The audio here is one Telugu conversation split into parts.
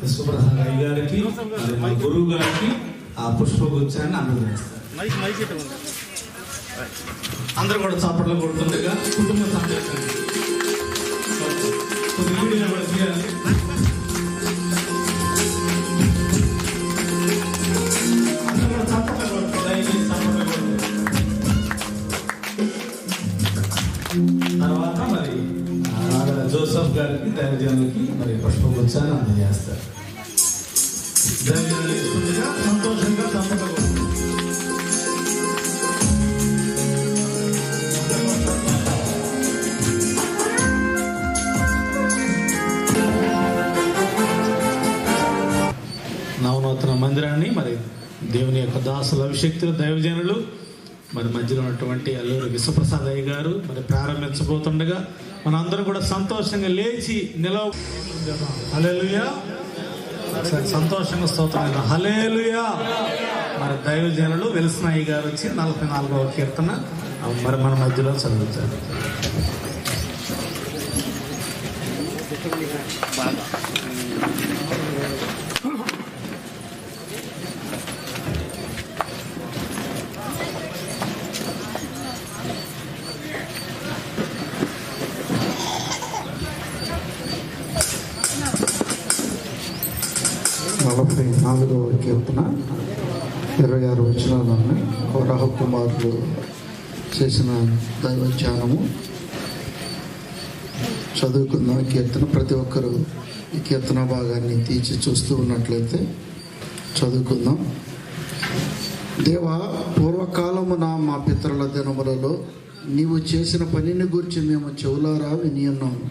విశ్వప్రసాద్ అయ్య గారికి మా గురువు గారికి ఆ పుష్పగుచ్చాన్ని అందజేస్తారు. అందరూ కూడా చాపట్లు కొడుతుండగా కుటుంబ సంతోషం తర్వాత మరి జోసఫ్ గారికి దైవజనులకి మరి పుష్పగుచ్చాన్ని అందజేస్తారు. సంతోషంగా తప్పకుండా నవనూతన మందిరాన్ని మరి దేవుని యొక్క దాసుల అభిషక్తులు దైవజనులు మరి మధ్యలో ఉన్నటువంటి అల్లూరి విశ్వప్రసాద్ అయ్య గారు మరి ప్రారంభించబోతుండగా మనందరం కూడా సంతోషంగా లేచి నిలవ హల్లెలూయా సంతోషంగా స్తోత్రం హల్లెలూయా. మరి దైవజనులు వెలిసిన అయ్య గారు వచ్చి 44వ కీర్తన మరి మన మధ్యలో చదువుతారు. నలభై 4వ కీర్తన 26 వచనాలను కోరాహ కుమారులు చేసిన దైవ ధ్యానము చదువుకుందాం. కీర్తన ప్రతి ఒక్కరూ ఈ కీర్తన భాగాన్ని తీర్చి చూస్తూ ఉన్నట్లయితే చదువుకుందాం. దేవా, పూర్వకాలమున మా పితరుల దినములలో నీవు చేసిన పనిని గురించి మేము చెవులారా విని ఉన్నాము.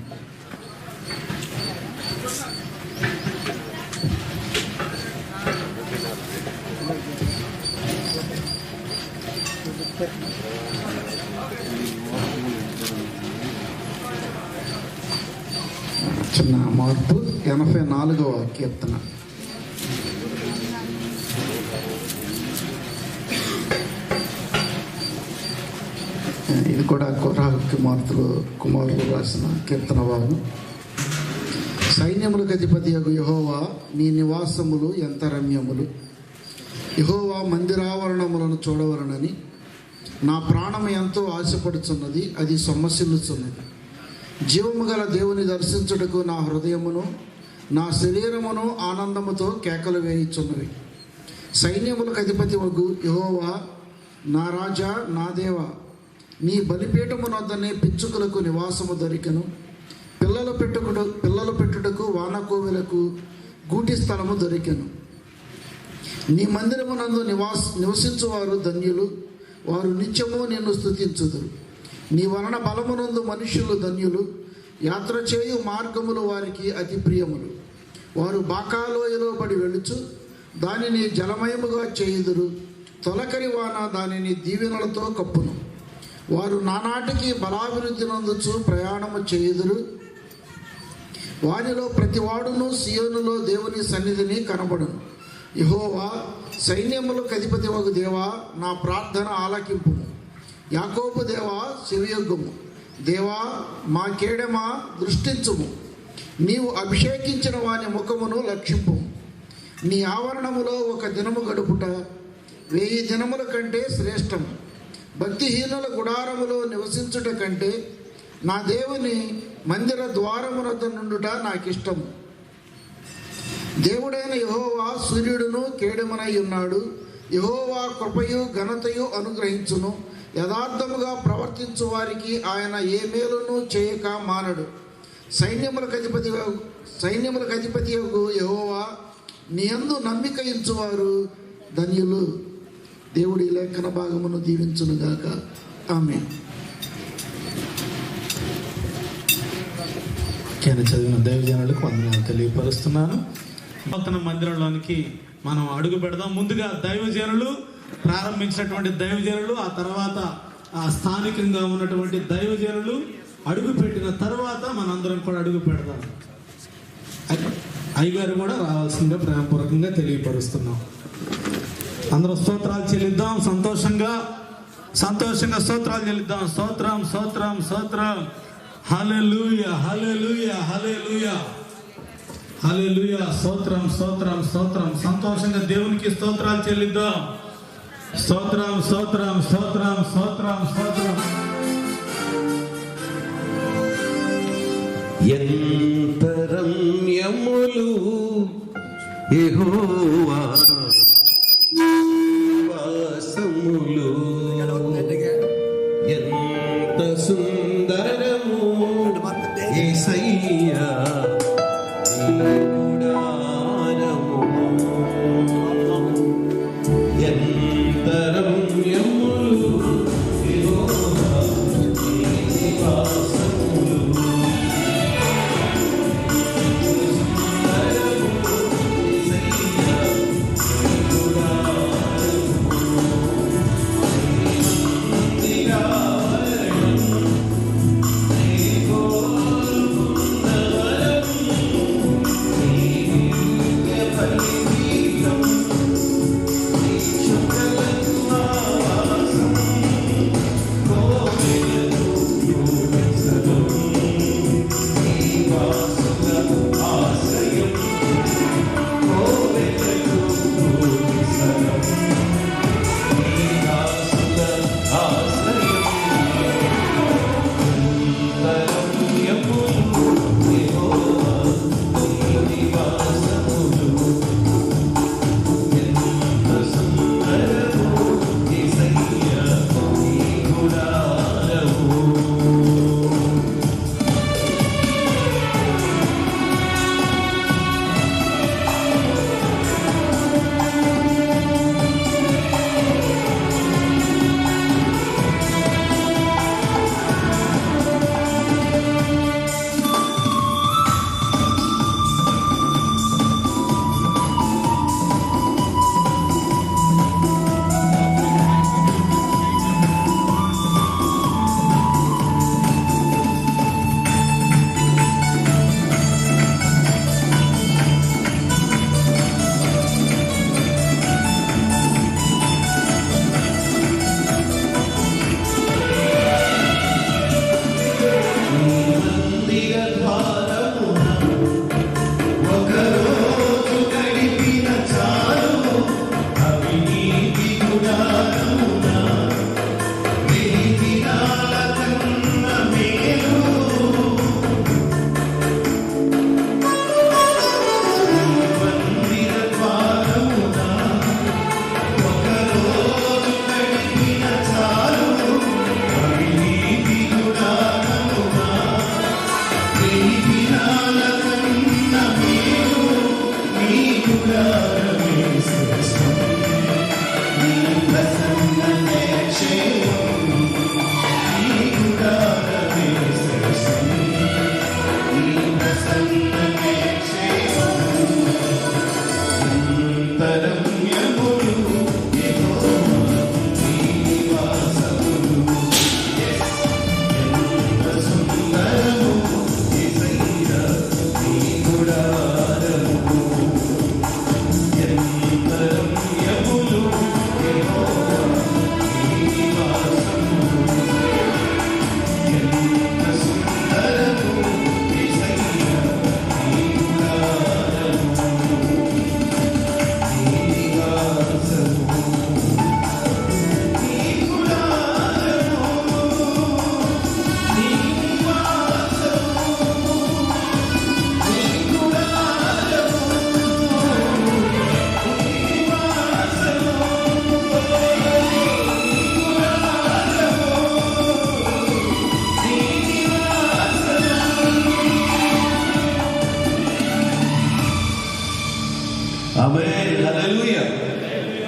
చిన్న మార్పు 84వ కీర్తన. ఇది కూడా కోరాహ కుమారులు రాసిన కీర్తన భాగం. సైన్యములకు అధిపతియగు యెహోవా, నీ నివాసములు ఎంత రమ్యములు. యెహోవా మందిరావరణములను చూడవలనని నా ప్రాణము ఎంతో ఆశపడుచున్నది, అది సొమ్మసిల్లుచున్నది. జీవము గల దేవుని దర్శించుటకు నా హృదయమును నా శరీరమును ఆనందముతో కేకలు వేయుచున్నవి. సైన్యములకు అధిపతి వగు యెహోవా, నా రాజా, నా దేవ, నీ బలిపీఠమునొద్దనే పిచ్చుకలకు నివాసము దొరికెను. పిల్లలు పెట్టుటకు వానకోవెలకు గూటి స్థలము దొరికెను. నీ మందిరమునందు నివసించువారు ధన్యులు, వారు నిత్యము నిన్ను స్తుతించుదురు. నీ వలన బలమునందు మనుష్యులు ధన్యులు, యాత్ర చేయు మార్గములు వారికి అతి ప్రియములు. వారు బాకాలోయలో పడి వెళుచు దానిని జలమయముగా చేయుదురు. తొలకరి వాన దానిని దీవెనలతో కప్పును. వారు నానాటికి బలాభివృద్ధి నందుచు ప్రయాణము చేయుదురు. వారిలో ప్రతివాడును సియోనులో దేవుని సన్నిధిని కనబడును. యెహోవా, సైన్యములకు అధిపతి వగు దేవా, నా ప్రార్థన ఆలకింపుము. యాకోబు దేవా, చెవియొగ్గుము. దేవా, మా కేడెమా దృష్టించుము. నీవు అభిషేకించిన వాని ముఖమును లక్షింపుము. నీ ఆవరణములో ఒక దినము గడుపుట 1000 దినముల కంటే శ్రేష్టము. భక్తిహీనుల గుడారములో నివసించుట కంటే నా దేవుని మందిర ద్వారమునొద్ద నుండుట నాకిష్టము. దేవుడైన యెహోవా సూర్యుడును కేడెమునై ఉన్నాడు. యెహోవా కృపయు ఘనతయు అనుగ్రహించును. యథార్థముగా ప్రవర్తించు వారికి ఆయన ఏ మేలును చేయక మానడు. సైన్యములకు అధిపతి యెహోవా, నీ యందు నమ్మిక ఇంచువారు ధన్యులు. దేవుడి లేఖన భాగమును దీవించునుగాక. ఆమేన్. చదివిన దైవజనులకు వందనాలు తెలియపరుస్తున్నాను. నూతన మందిరంలోనికి మనం అడుగు పెడదాం. ముందుగా దైవజనులు ప్రారంభించినటువంటి దైవజనులు, ఆ తర్వాత ఆ స్థానికంగా ఉన్నటువంటి దైవజనులు అడుగు పెట్టిన తర్వాత మనందరం కూడా అడుగు పెడదాం. అయ్యగారు కూడా రావాల్సిందిగా ప్రేమపూర్వకంగా తెలియపరుస్తున్నాం. అందరూ స్తోత్రాలు చెల్లిద్దాం. సంతోషంగా స్తోత్రాలు చెల్లిద్దాం. స్తోత్రం స్తోత్రం స్తోత్రం. హల్లెలూయా హల్లెలూయా హల్లెలూయా. హల్లెలూయా. స్తోత్రం స్తోత్రం స్తోత్రం. సంతోషంగా దేవునికి స్తోత్రాలు చెల్లిద్దాం. స్తోత్రం స్తోత్రం స్తోత్రం స్తోత్రం స్తోత్రం. ఎంత రమ్యములు యెహోవా నివాసములు, ఎంత సుందరము యేసయ్యా నీ గుడారము. ఎంత రమ్యములు యెహోవా నీ నివాసములు,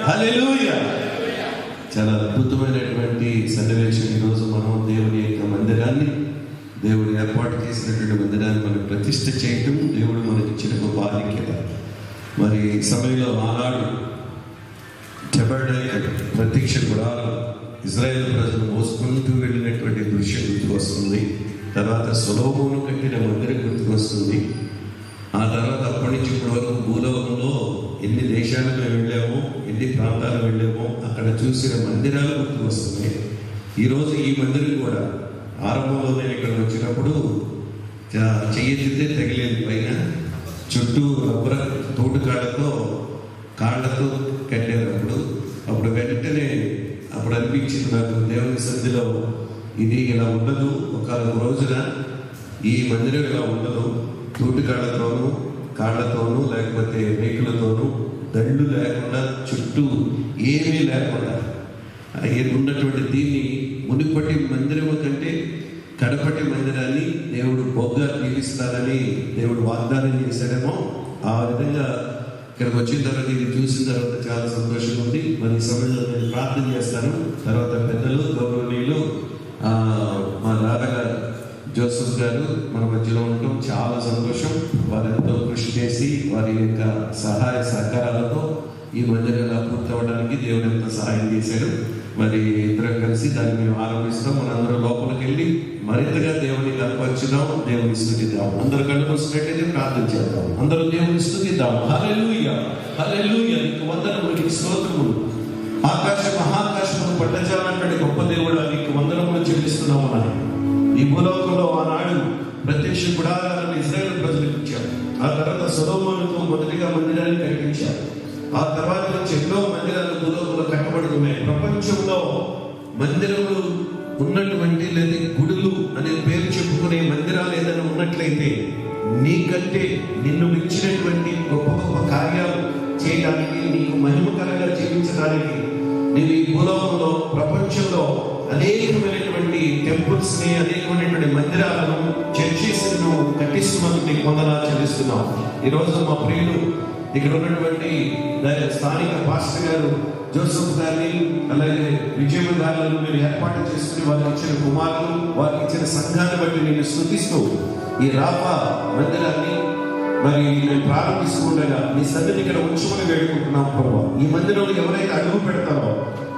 హల్లెలూయా. చాలా అద్భుతమైనటువంటి సన్నివేశం. ఈరోజు మనం దేవుని యొక్క మందిరాన్ని, దేవుడు ఏర్పాటు చేసినటువంటి మందిరాన్ని మనం ప్రతిష్ఠ చేయటం దేవుడు మనకి ఇచ్చిన గొప్ప ఆధిక్యత. మరి సమయంలో ఆనాడు ప్రత్యక్ష గుడారం ఇజ్రాయేల్ ప్రజలు మోసుకుంటూ వెళ్ళినటువంటి దృశ్యం గుర్తుకు వస్తుంది. తర్వాత సొలొమోను కట్టిన మందిరం గుర్తుకు వస్తుంది. ఆ తర్వాత అప్పటి నుంచి ఇప్పటి వరకు భూలోకంలో ఎన్ని దేశాలకు వెళ్ళామో, ఎన్ని ప్రాంతాలకు వెళ్ళామో అక్కడ చూసిన మందిరాలు గుర్తుకు వస్తున్నాయి. ఈరోజు ఈ మందిరం కూడా ఆరంభంలో నేను ఇక్కడ వచ్చినప్పుడు చెయ్యెత్తితే తగిలేదు పైన చుట్టూ రబ్బర తోటు కాళ్ళతో కట్టారు. అప్పుడు వెంటనే అప్పుడు అనిపించింది నాకు దేవుని సన్నిధిలో, ఇది ఇలా ఉండదు, ఒక రోజున ఈ మందిరం ఇలా ఉండదు, తోటి కాళ్ళతోనూ లేకపోతే రేకులతోనూ దండ్లు లేకుండా చుట్టూ ఏమీ లేకుండా ఉన్నటువంటి దీన్ని మునుపటి మందిరము కంటే కడపటి మందిరాన్ని దేవుడు బొగ్గా దీవిస్తారని దేవుడు వాగ్దానం చేశాడేమో. ఆ విధంగా ఇక్కడికి వచ్చిన తర్వాత ఇది చూసిన తర్వాత చాలా సంతోషంగా ఉంది. మరి ఈ సమయంలో నేను ప్రార్థన చేస్తాను. తర్వాత పెద్దలు గౌరవనీయులు మా నాన్నగారు జోసెఫ్ గారు మన మధ్యలో ఉండటం చాలా సంతోషం. వారు ఎంతో కృషి చేసి వారి యొక్క సహాయ సహకారాలతో ఈ మందిరాలు పూర్తి అవ్వడానికి దేవుడు ఎంత సహాయం చేశాడు. మరి ఇద్దరం కలిసి దాన్ని మేము ఆరంభిస్తాం. మనందరం లోపలికి వెళ్ళి మరింతగా దేవుని కనపరుచుదాం, దేవుని స్తుతిద్దాం. అందరూ కళ్ళు మూసినట్లయితే ప్రార్థన చేద్దాం. అందరూ దేవుని స్తుతిద్దాం. హల్లెలూయా, హల్లెలూయా, నీకు వందనములు, నీకు స్తోత్రములు. మహాకాశము పట్టజాలన్నటువంటి గొప్ప దేవుడు, నీకు వందనములు చెల్లిస్తున్నాము. అని ఈ భూలోకంలో ఆనాడు ప్రత్యక్ష గుడారాలను ఇశ్రాయేలు ప్రజలకు ఇచ్చారు. ఆ తర్వాత సొలొమోనుతో మొదటిగా మందిరాన్ని కట్టించారు. ఆ తర్వాత నుంచి ఎన్నో మందిరాలు భూలోకంలో కట్టబడుతున్నాయి. ప్రపంచంలో మందిరములు ఉన్నటువంటి లేదా గుడులు అనే పేరు చెప్పుకునే మందిరాలు ఏదైనా ఉన్నట్లయితే నీకంటే నిన్ను మించినటువంటి గొప్ప గొప్ప కార్యాలు చేయడానికి, నీకు మహిమకరంగా జీవించడానికి నీవు ఈ భూలోకంలో ప్రపంచంలో అనేకమైనటువంటి టెంపుల్స్ ని, అనేకమైనటువంటి మందిరాలను, చర్చెస్ నువ్వు కట్టిస్తున్నందుకు నీకు వందనాలు చెల్లిస్తున్నావు. ఈరోజు మా ప్రియులు ఇక్కడ ఉన్నటువంటి స్థానిక పాస్టర్ గారు జోసెఫ్ గారిని, అలాగే విజయమ్మ గారులను మీరు ఏర్పాటు చేసుకుని వారికి ఇచ్చిన కుమారులు, వారికి ఇచ్చిన సంఘాన్ని బట్టి నేను స్తుతిస్తూ ఈ రాఫా మందిరాన్ని మరి నేను ప్రారంభిస్తుండగా మీ సన్నిధిని ఇక్కడ ఉంచుకొని వేడుకుంటున్నాం ప్రభు. ఈ మందిరంలో ఎవరైతే అడుగు పెడతారో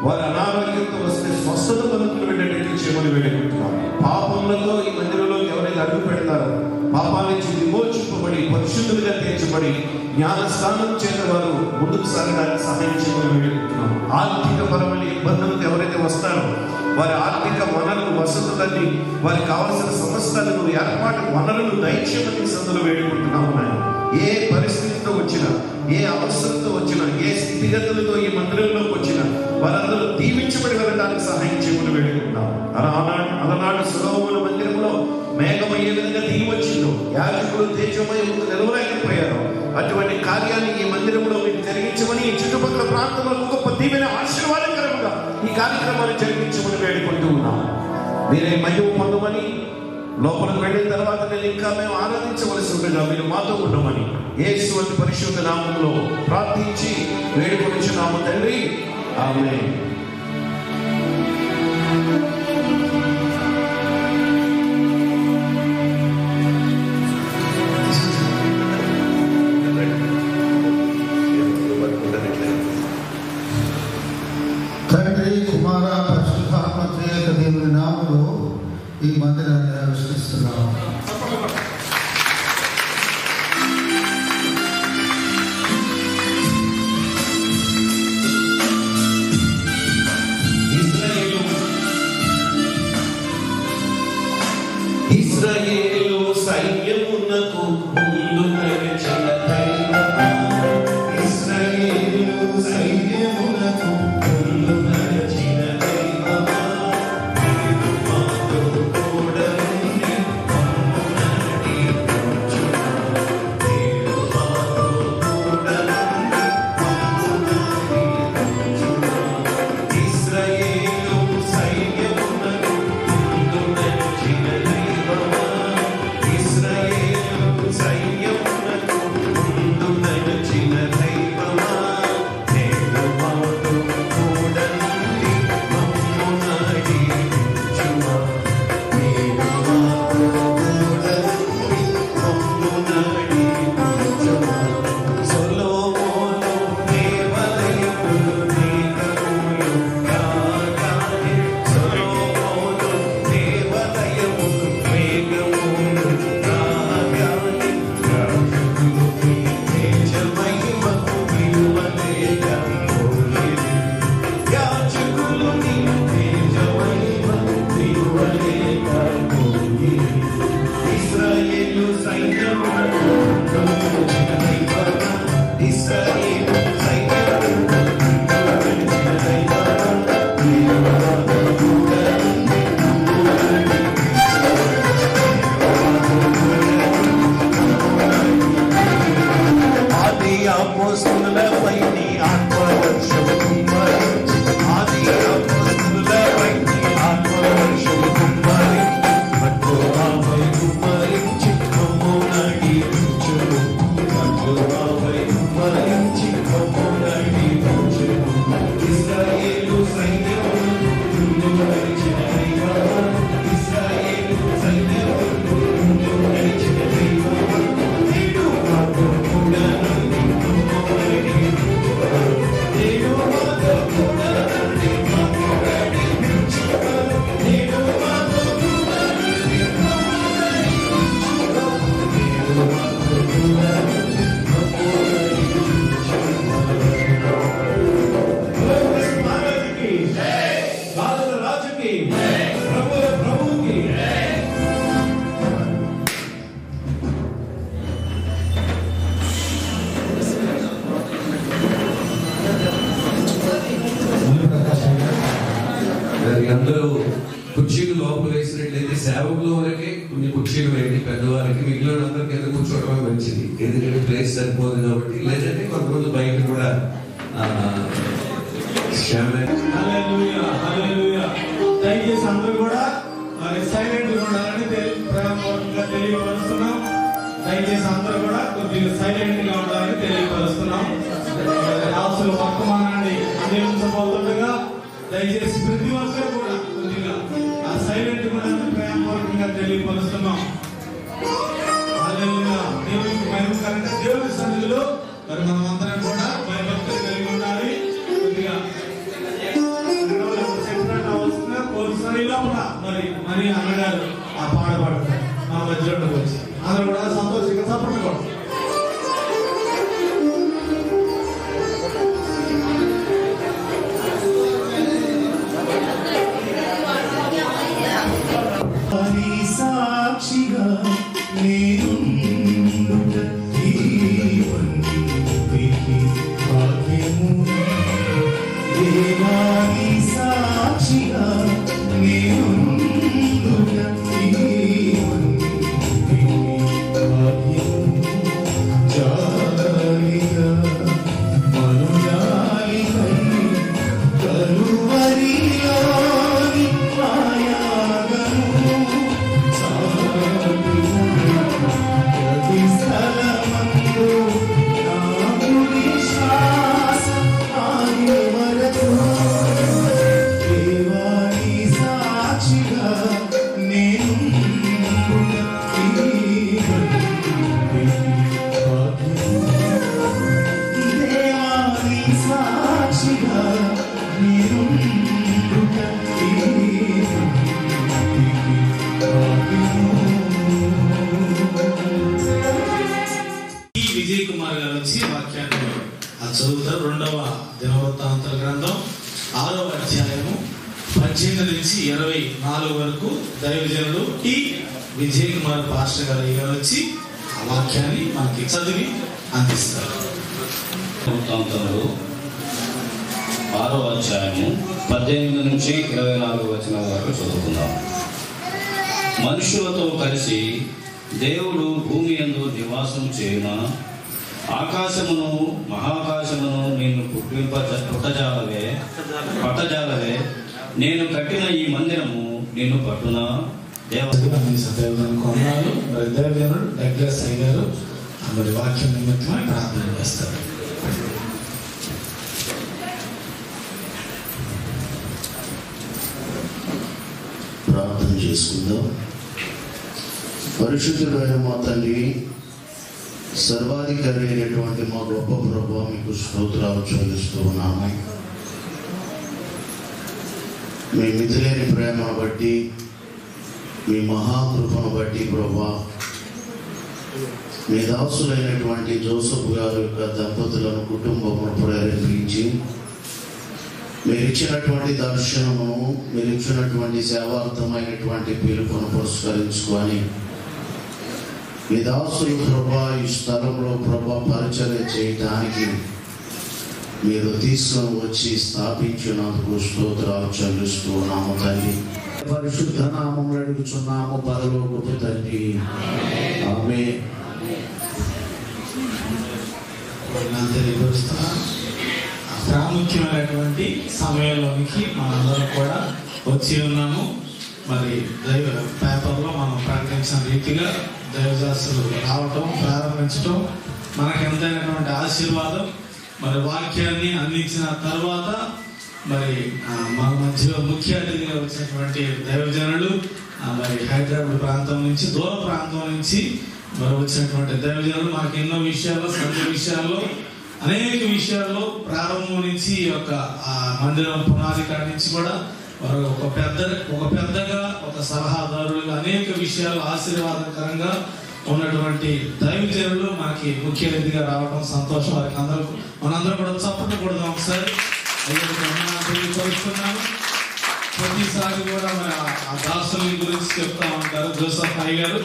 వారు అనారోగ్యంతో వస్తే స్వస్థత పనులు వెళ్ళేటట్టు చేయమని వేడుకుంటున్నాం. పాపములతో ఈ మందిరంలో ఎవరైతే అడుగు పెడతారో పాపాల నుంచి విమోచింపబడి పరిశుద్ధులుగా తీర్చబడి జ్ఞానస్నానం చేత వారు ముందుకు సాగడానికి సహాయం చేయమని వేడుకుంటున్నాం. ఆర్థిక పరమైన ఇబ్బందులతో ఎవరైతే వస్తారో వారి ఆర్థిక వనరులు, వసతులన్నీ, వారికి కావలసిన సమస్తాలను ఏర్పాటు వనరులు దయచేయమని సందులో వేడుకుంటున్నాము. ఏ పరిస్థితితో వచ్చినా, ఏ అవసరంతో వచ్చినా, ఏ స్థితిగతులతో ఈ మందిరంలోకి వచ్చినా వారందరూ దీవించబడి వెళ్ళడానికి సహాయం చేయమని వేడుకుంటున్నాం. అలనాడు సొలొమోను మందిరంలో మేఘం ఏ విధంగా దిగి వచ్చిందో యాజకులు తేజమై ముందు నిలవలేకపోయారు. అటువంటి కార్యాన్ని ఈ మందిరంలో మీరు జరిగించమని, ఈ చుట్టుపక్కల ప్రాంతంలో గొప్ప దీవెన ఆశీర్వాదకరంగా ఈ కార్యక్రమాన్ని జరిగించమని వేడుకుంటూ ఉన్నాం. మీరే మహిమ పొందమని, లోపలికి వెళ్ళిన తర్వాత నేను ఇంకా మేము ఆరాధించవలసి ఉండగా మీరు మాతో ఉండమని యేసు అతి పరిశుద్ధ నామంలో ప్రార్థించి వేడుకొనిచున్నాము తండ్రి, ఆమేన్. తండ్రి, కుమార, పరిశుద్ధాత్మ త్రియేక దేవుని నామములో ఈ మందిరాన్ని అనుష్ఠిస్తున్నాము. ఇశ్రాయేలు సైన్యమునకు ముందు నడిచిన దైవమా, ఇశ్రాయేలు సైన్యమునకు ముందు నడిచిన దైవమా, నీవు మాతో తోడని అందరూ కుర్చీలు లోపల వేసినట్లయితే సేవకుల వరకే కొన్ని కుర్చీలు వేయండి, పెద్దవారికి మిగిలిన అందరూ కింద కూర్చోవడం మంచిది, ఎందుకంటే ప్లేస్ సరిపోదు కాబట్టి. లేదంటే కొంతమంది బయట కూడా దయచేసి అందరూ కూడా సైలెంట్ గా ఉండాలని ప్రేమపూర్వకంగా తెలియపరుస్తున్నాం. దయచేసి అందరూ కూడా కొద్దిగా సైలెంట్ గా ఉండాలని తెలియపరుస్తున్నాం. రాసులు వర్తమానాన్ని అందించబోతుండగా దయచేసి ప్రతి ఒక్కరు కూడా కొద్దిగా సైలెంట్ గా ప్రేమపూర్వకంగా తెలియపరుస్తున్నాం. దేవునికి భయంకరంగా దేవుని సన్నిధిలో మరి మనం అందరం కూడా భయభక్తులు కలిగి ఉండాలి. కొద్దిగా మరి అన్నగారు ఆ పాడబడతారు మా మధ్యలోకి వచ్చి అందరూ కూడా సంతోషంగా సపోర్ట్ కూడా సాక్షిగా నేను దేవాని సాక్షిగా నేను విజయ్ కుమార్ గారు వచ్చి వాక్యాన్ని చదువుతారు. 2వ దినవృత్తాంతాల గ్రంథం 6వ అధ్యాయము 18 నుంచి 24 వరకు దైవజనుడు టి విజయ్ కుమార్ పాస్టర్ గారు వచ్చి ఆ వాక్యాన్ని మనకి చదివి అందిస్తారు. వృత్తాంతములు 6వ అధ్యాయము 18 నుంచి 24 వచనాల వరకు చదువుకుందాం. మనుషులతో కలిసి దేవుడు భూమి యందు నివాసం చేయున ఆకాశమును మహాకాశమును నిన్ను పట్టజాలవే నేను కట్టిన ఈ మందిరము నిన్ను పట్టునా? కొన్నాళ్ళు మరి దైవజనుడు డగ్లస్ గారు మరి వాక్యం నిమిత్తమై ప్రార్థన చేస్తారు. ప్రార్థన చేసుకుందాం. పరిశుద్ధుడైన మా తండ్రి, సర్వాధికారి అయినటువంటి మా గొప్ప ప్రభువా, మీకు స్తోత్రాలు చెల్లిస్తూ ఉన్నాము. మీ మితిలేని ప్రేమను బట్టి, మీ మహాకృపను బట్టి ప్రభువా, మీ దాసులైనటువంటి జోసఫ్ గారి యొక్క దంపతులను కుటుంబమును ప్రేరేపించి మీరు ఇచ్చినటువంటి దర్శనమును, మీరు ఇచ్చినటువంటి సేవార్థమైనటువంటి పిలుపును పురస్కరించుకొని ఈ దాసులు ప్రభా ఈ స్థలంలో ప్రభా పరిచర్య చేయడానికి మీరు తీసుకొని వచ్చి స్థాపించినందుకు స్తోత్రాలు చెల్లిస్తూ నాము తండ్రి. పరిశుద్ధ నామములు అడుగుచున్నాము పరలోకపు తండ్రి. ఆమేన్. ప్రాముఖ్యమైనటువంటి సమయంలోనికి మనందరం కూడా వచ్చి ఉన్నాము. మరి దైవ పేపర్లో మనం ప్రకటించిన రీతిగా దైవదాసులు రావటం ప్రారంభించడం మనకు ఎంతైనటువంటి ఆశీర్వాదం. మరి వాక్యాన్ని అందించిన తర్వాత మరి మన మధ్యలో ముఖ్య అతిథిగా వచ్చినటువంటి దైవజనులు మరి హైదరాబాద్ ప్రాంతం నుంచి దూర ప్రాంతం నుంచి మరి వచ్చినటువంటి దైవజనులు మనకి ఎన్నో విషయాల్లో సంఖ్య విషయాల్లో అనేక విషయాల్లో ప్రారంభం నుంచి ఈ యొక్క మందిరం పునాది కాడి నుంచి కూడా వారు ఒక పెద్దగా ఒక సలహాదారులుగా అనేక విషయాలు ఆశీర్వాదకరంగా ఉన్నటువంటి దైవజనులు మనకి ముఖ్య అతిథిగా రావడం సంతోషం. వారికి మనందరం కూడా చప్పట్లు కొడదాం ఒకసారి. తెలియపరుస్తున్నాను. ప్రతిసారి కూడా మరి ఆ దాసుల గురించి చెప్తా ఉంటారు జోసఫ్ అయ్య గారు,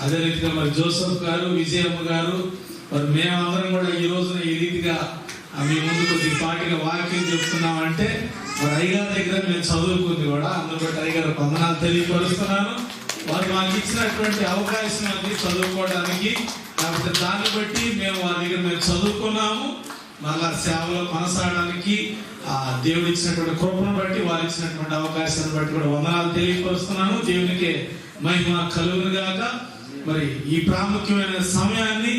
అదే రీతిగా మరి జోసఫ్ గారు, విజయమ్మ గారు, మరి మేమందరం కూడా ఈ రోజున ఈ రీతిగా మీ ముందు కొద్దిపాటిగా వాక్యం చెప్తున్నామంటే మరి అయ్యగారి దగ్గర మేము చదువుకుంది కూడా, అందుబట్టి అయ్యగారు వందనాలు తెలియపరుస్తున్నాను. వారు మాకు ఇచ్చినటువంటి అవకాశం అది చదువుకోవడానికి. కాబట్టి దాన్ని బట్టి మేము వారి దగ్గర మేము చదువుకున్నాము. మళ్ళా సేవలో కొనసాగడానికి దేవుడు ఇచ్చినటువంటి కృపను బట్టి, వారు ఇచ్చినటువంటి అవకాశాన్ని బట్టి కూడా వందనాలు తెలియపరుస్తున్నాను. దేవునికి మహిమ కలుగును గాక. మరి ఈ ప్రాముఖ్యమైన సమయాన్ని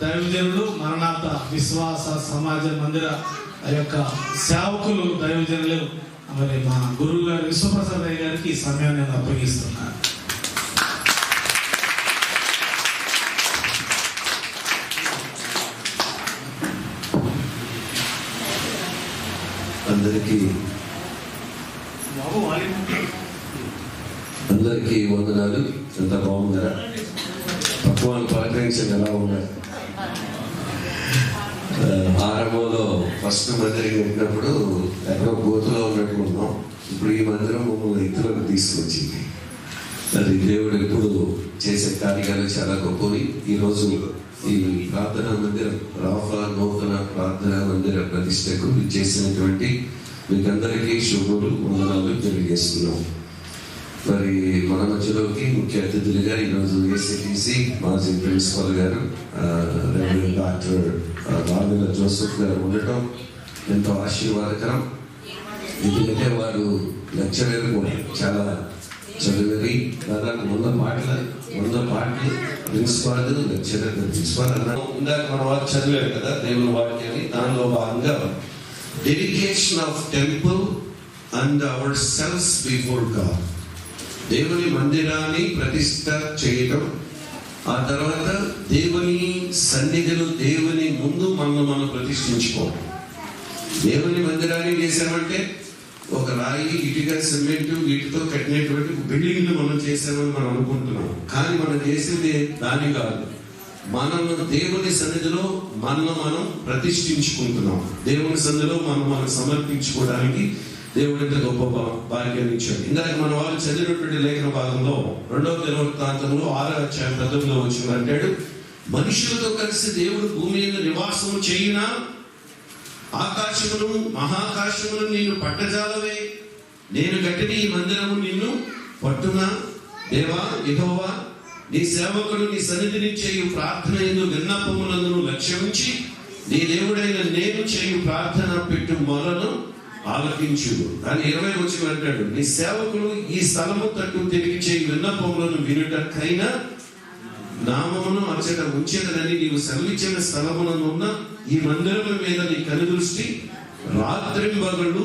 దైవజనులు మరణాత విశ్వాస సమాజ మందిర యొక్క సేవకులు దైవజనులు మరి మా గురువు గారు విశ్వప్రసాద్ అయ్య గారికి ఈ సమయాన్ని నేను అప్పగిస్తున్నాను. అందరికీ వందనాలు. ఎంత బాగుందరా? పక్వాన్ని పలకరించండి, ఎలా ఉన్నారు? ఆరంభంలో ఫస్ట్ మందిరం పెట్టినప్పుడు ఎక్కడో గోతులో ఉన్నట్టు ఉన్నాం. ఇప్పుడు ఈ మందిరం మమ్మల్ని ఎత్తులకు తీసుకొచ్చింది. అది దేవుడు ఎప్పుడు చేసే కార్యాలు చాలా గొప్పవి. ఈరోజు ఈ ప్రార్థనా మందిరం రాఫా నూతన ప్రార్థనా మందిర ప్రతిష్టకు చేసినటువంటి మీకందరికీ శుభులు వందనాలు తెలియజేస్తున్నాం. మరి మన మధ్యలోకి ముఖ్య అతిథులుగా ఈరోజు ఏసీటీసీ మాజీ ప్రిన్సిపల్ గారు రెవరెండ్ డాక్టర్ రావిల జోసెఫ్ గారు ఉండటం ఎంతో ఆశీర్వాదకరం. ఎందుకంటే వారు లెక్చరర్ కూడా చాలా చదివి దాదాపు 100 పాటలు ప్రిన్సిపాల్ లెక్చరర్ ప్రిన్సిపాల్ అన్నారు. ఇందాక మన వారు చదివారు కదా దేవుని వాక్యాన్ని. దానిలో భాగంగా dedication of temple and hour cells before God. దేవుని మందిరాన్ని ప్రతిష్ట చేయటం, ఆ తర్వాత దేవుని సన్నిధిలో దేవుని ముందు మనం ప్రతిష్ఠించుకోవడం. దేవుని మందిరాన్ని చేసామంటే ఒక రాయి, ఇటుక, సిమెంట్ వీటితో కట్టినటువంటి బిల్డింగ్లు మనం చేసామని మనం అనుకుంటున్నాం. కానీ మనం చేసేది దాని కాదు. మనం దేవుని సన్నిధిలో మనం ప్రతిష్ఠించుకుంటున్నాం. దేవుని సన్నిధిలో మనం సమర్పించుకోవడానికి దేవుడు ఎంత గొప్ప భాగ్యాన్ని ఇచ్చాడు. ఇందాక మన వాళ్ళు చదివినటువంటి లేఖన భాగంలో 2వ దినవృత్తాంతంలో 6వ అధ్యాయం 19లో వచ్చిన అంటాడు, మనుషులతో కలిసి దేవుడు భూమి మీద నివాసము చేయునా, ఆకాశమును మహాకాశమును నిన్ను పట్టజాలవే, నేను కట్టిన ఈ మందిరము నిన్ను పట్టునా. దేవా యెహోవా, నీ సేవకుడు నీ సన్నిధిని చేయు ప్రార్థన యందు విన్నపములను లక్ష్యమించి నీ దేవుడైన నేను చేయు ప్రార్థన పెట్టు మొలను ఆలకించు. అని 20 వచనం అంటాడు, నీ సేవకులు ఈ స్థలము తట్టు తిరిగి చేయి విన్నపములను వినుటకైనా నామమును అచ్చట ఉంచేదనని నీవు సెలవిచ్చిన స్థలమునందున్న ఈ మందిరము మీద నీ కనుదృష్టి రాత్రింబగళ్ళు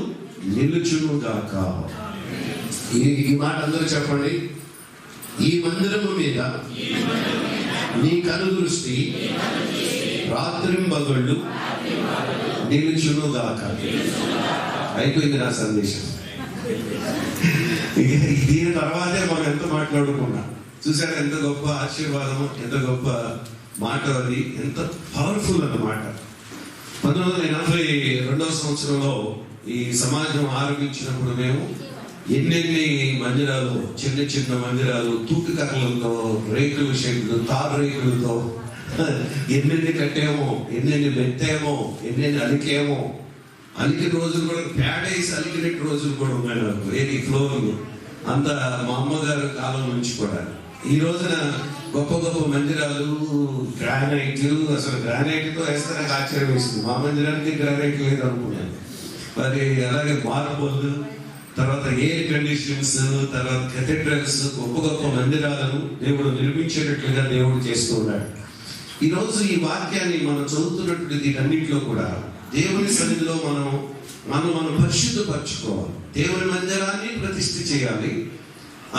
నిలుచును గాక. ఈ మాట అందరూ చెప్పండి. ఈ మందిరము మీద నీ కనుదృష్టి రాత్రింబగళ్ళు నిలుచును గాక. అయిపోయింది నా సందేశం. దీని తర్వాతే మనం ఎంత మాట్లాడుకున్నాం. చూసాక ఎంత గొప్ప ఆశీర్వాదము, ఎంత గొప్ప మాట. అది ఎంత పవర్ఫుల్ అన్నమాట. 1982 సంవత్సరంలో ఈ సమాజం ఆరంభించినప్పుడు మేము ఎన్నెన్ని మందిరాలు, చిన్న చిన్న మందిరాలు, తూటి కర్రలతో, రేకుల షెడ్లు, తారు రేకులతో ఎన్నెన్ని కట్టామో, ఎన్నెన్ని మెత్తామో, ఎన్నెన్ని అలికామో. అలికిన రోజులు కూడా, పేడేసి అలికినట్టు రోజులు కూడా ఉన్నాయి నాకు. ఏది ఫ్లోర్లు అంత మా అమ్మగారు కాలం నుంచి కూడా. ఈ రోజున గొప్ప గొప్ప మందిరాలు, గ్రానైట్లు, అసలు గ్రానైట్తో వేస్తే నాకు ఆశ్చర్యం వేస్తుంది. మా మందిరానికి గ్రానైట్ లేదు అనుకున్నాను. మరి అలాగే మార్బుల్, తర్వాత ఎయిర్ కండిషన్స్, తర్వాత కెథెడ్రల్స్, గొప్ప గొప్ప మందిరాలను దేవుడు నిర్మించేటట్లుగా దేవుడు చేస్తూ ఉన్నాడు. ఈరోజు ఈ వాక్యాన్ని మనం చదువుతున్నటువంటి దీటన్నింటిలో కూడా దేవుని సన్నిధిలో మనం పరిశుద్ధపరచుకోవాలి. దేవుని మందిరాన్ని ప్రతిష్ఠ చేయాలి.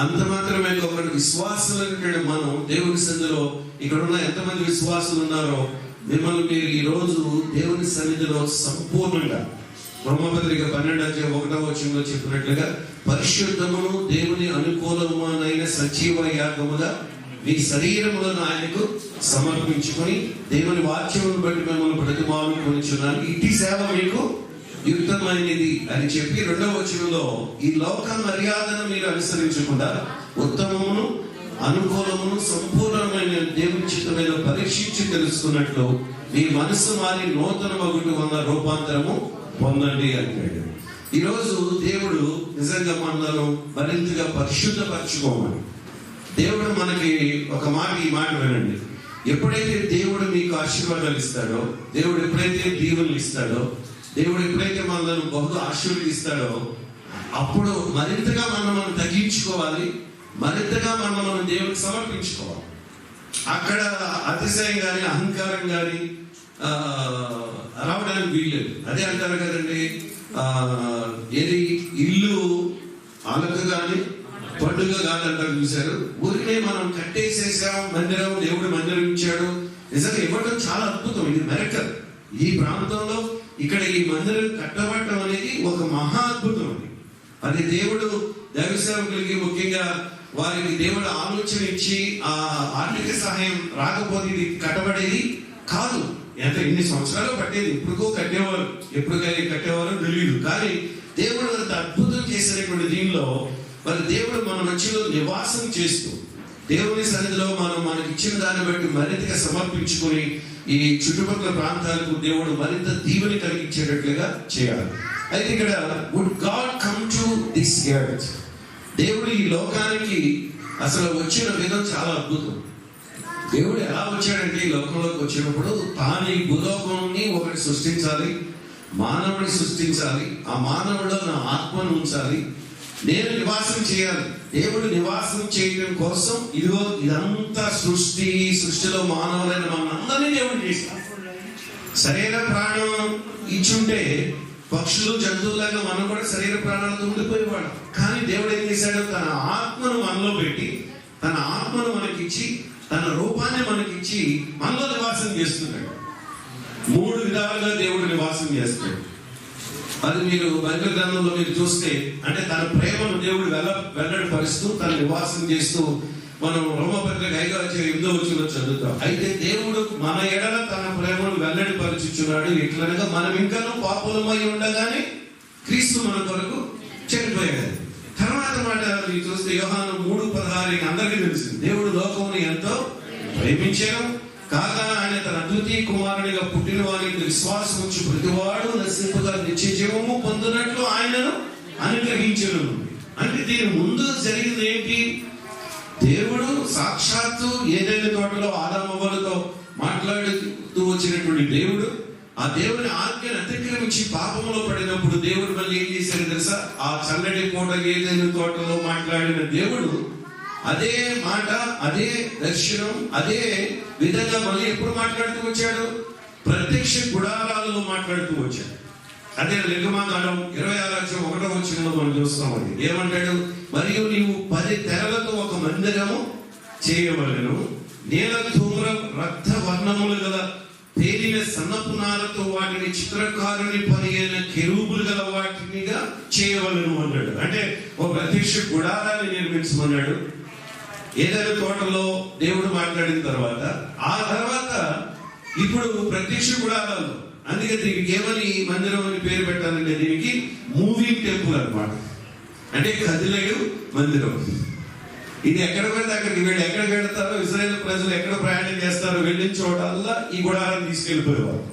అంత మాత్రమే ఒకటి విశ్వాసులు మనం దేవుని సన్నిధిలో, ఇక్కడ ఉన్న ఎంతమంది విశ్వాసులు ఉన్నారో మిమ్మల్ని మీరు ఈ రోజు దేవుని సన్నిధిలో సంపూర్ణంగా, రోమపత్రిక 12:1 చెప్పినట్లుగా, పరిశుద్ధమును దేవుని అనుకూలమైన సజీవ యాగముగా మీ శరీరములను ఆయనకు సమర్పించుకొని దేవుని వాక్యమును బట్టి మిమ్మల్ని బ్రతిమాలుకొనుచున్నాను. ఇట్టి సేవ మీకు యుక్తమైనది అని చెప్పి 2వ వచనంలో, ఈ లోక మర్యాదను మీరు అనుసరించకుండా ఉత్తమమును అనుకూలమును సంపూర్ణమైన దేవుని చిత్తమైన పరీక్షించి తెలుసుకున్నట్లు మీ మనసు మారి నూతన మగుటు వల్ల రూపాంతరము పొందండి అంటాడు. ఈరోజు దేవుడు నిజంగా మనలను మరింతగా పరిశుద్ధపరచుకోమని దేవుడు మనకి ఒక మాట, ఈ మాట వినండి. ఎప్పుడైతే దేవుడు మీకు ఆశీర్వాదాలు ఇస్తాడో, దేవుడు ఎప్పుడైతే దీవెనలు ఇస్తాడో, దేవుడు ఎప్పుడైతే మనల్ని బహుగా ఆశీర్వదిస్తాడో, అప్పుడు మరింతగా మనం తగ్గించుకోవాలి, మరింతగా మనం దేవుడికి సమర్పించుకోవాలి. అక్కడ అతిశయం కానీ అహంకారం కానీ రావడానికి వీల్లేదు. అదే అంటారు కదండి, ఏది ఇల్లు అలక కానీ పండుగ కాదంటారు, చూశారు. ఊరికే మనం కట్టేసేసాం మందిరం, దేవుడు మందిరం ఇచ్చాడు. నిజంగా ఇవ్వడం చాలా అద్భుతం. ఇది మెరకల్. ఈ ప్రాంతంలో ఇక్కడ ఈ మందిరం కట్టబడటం అనేది ఒక మహా అద్భుతం. అది దేవుడు దైవ సేవకులకి, ముఖ్యంగా వారికి దేవుడు ఆలోచన ఇచ్చి ఆ ఆర్థిక సహాయం రాకపోతే ఇది కట్టబడేది కాదు. ఎన్ని సంవత్సరాలు పట్టేది, ఎప్పుడుకో కట్టేవారు, ఎప్పుడు కట్టేవారో తెలియదు. కానీ దేవుడు అంత అద్భుతం చేసినటువంటి దీనిలో మరి దేవుడు మన మధ్యలో నివాసం చేస్తూ దేవుని సన్నిధిలో మనకి ఇచ్చిన దాన్ని బట్టి మరింతగా సమర్పించుకొని ఈ చుట్టుపక్కల ప్రాంతాలకు దేవుడు మరింత దీవెని కలిగించేటట్లుగా చేయాలి. అయితే ఇక్కడ would God come to this earth, దేవుడు ఈ లోకానికి అసలు వచ్చిన విధం చాలా అద్భుతం. దేవుడు ఎలా వచ్చాడంటే, ఈ లోకంలోకి వచ్చినప్పుడు తాను ఈ భూలోకాన్ని ఒకటి సృష్టించాలి, మానవుడిని సృష్టించాలి, ఆ మానవుడిలో నా ఆత్మను ఉంచాలి, నేను నివాసం చేయాలి. దేవుడు నివాసం చేయడం కోసం ఇదంతా సృష్టిలో మానవులైన మనందరినీ దేవుడు చేశాడు. శరీర ప్రాణం ఇచ్చుంటే పక్షులు జంతువులాగా మనం కూడా శరీర ప్రాణాలతో ఉండిపోయేవాడు. కానీ దేవుడు ఏం చేశాడు, తన ఆత్మను మనలో పెట్టి, తన ఆత్మను మనకిచ్చి, తన రూపాన్ని మనకిచ్చి మనలో నివాసం చేస్తున్నాడు. 3 విధాలుగా దేవుడు నివాసం చేస్తాడు. అది మీరు బైబిల్ గ్రంథంలో మీరు చూస్తే, అంటే తన ప్రేమను దేవుడు వెల్లడిపరుస్తూ తన నివాసం చేస్తూ మనం రోమపత్రిక 5:8 చదువుతాం. అయితే దేవుడు మన ఎడల తన ప్రేమను వెల్లడిపరుచుచున్నాడు. ఎట్లనగా మనం ఇంకనూ పాపులమై ఉండగానే క్రీస్తు మన కొరకు చనిపోయాడు. తర్వాత మాట మీరు చూస్తే యోహాను 3:16 అందరికీ తెలిసింది. దేవుడు లోకమును ఎంతో ప్రేమించాడు, కాగా ఆయన తన అద్వితీయ కుమారునిగా పుట్టిన వారికి విశ్వాసం ఉంచి ప్రతివాడు నశింపగా నిత్య జీవము పొందినట్లు ఆయనను అనుగ్రహించను. అంటే దీని ముందు జరిగింది ఏంటి? దేవుడు సాక్షాత్తు ఏదైనా తోటలో ఆదామవ్వలతో మాట్లాడుతూ వచ్చినటువంటి దేవుడు, ఆ దేవుని ఆజ్ఞను అతిక్రమించి పాపంలో పడినప్పుడు దేవుడు మళ్ళీ ఏం చేశారు తెలుసా? ఆ చల్లటి పూట ఏదైనా తోటలో మాట్లాడిన దేవుడు అదే మాట, అదే దర్శనం, అదే విధంగా మళ్ళీ ఎప్పుడు మాట్లాడుతూ వచ్చాడు? ప్రత్యక్ష గుడారాలలో మాట్లాడుతూ వచ్చాడు. అదే నిర్గమాకాండం 26:1 మనం చూస్తాం. అది ఏమంటాడు? మరియు నీవు 10 తెరలతో ఒక మందిరము చేయవలెను, నీల ధూమ్ర రక్త వర్ణములు గల తేలిన సన్నపునాలతో వాటిని చిత్రకారుని పని అయిన కెరూబులు గల వాటినిగా చేయవలెను అన్నాడు. అంటే ఒక ప్రత్యక్ష గుడారాన్ని నిర్మించమన్నాడు. ఏదైనా తోటలో దేవుడు మాట్లాడిన తర్వాత, ఆ తర్వాత ఇప్పుడు ప్రత్యక్ష గుడారాలు, అందుకే దీనికి ఏమని మందిరం అని పేరు పెట్టాలంటే దీనికి మూవింగ్ టెంపుల్ అన్నమాట. అంటే కదిలేడు మందిరం. ఇది ఎక్కడ పెడితే అక్కడికి వీళ్ళు ఎక్కడికి వెళ్తారో, ఇజ్రాయేల్ ప్రజలు ఎక్కడ ప్రయాణం చేస్తారో వెళ్ళిన చోటల్లా ఈ గుడారాన్ని తీసుకెళ్ళిపోయేవారు.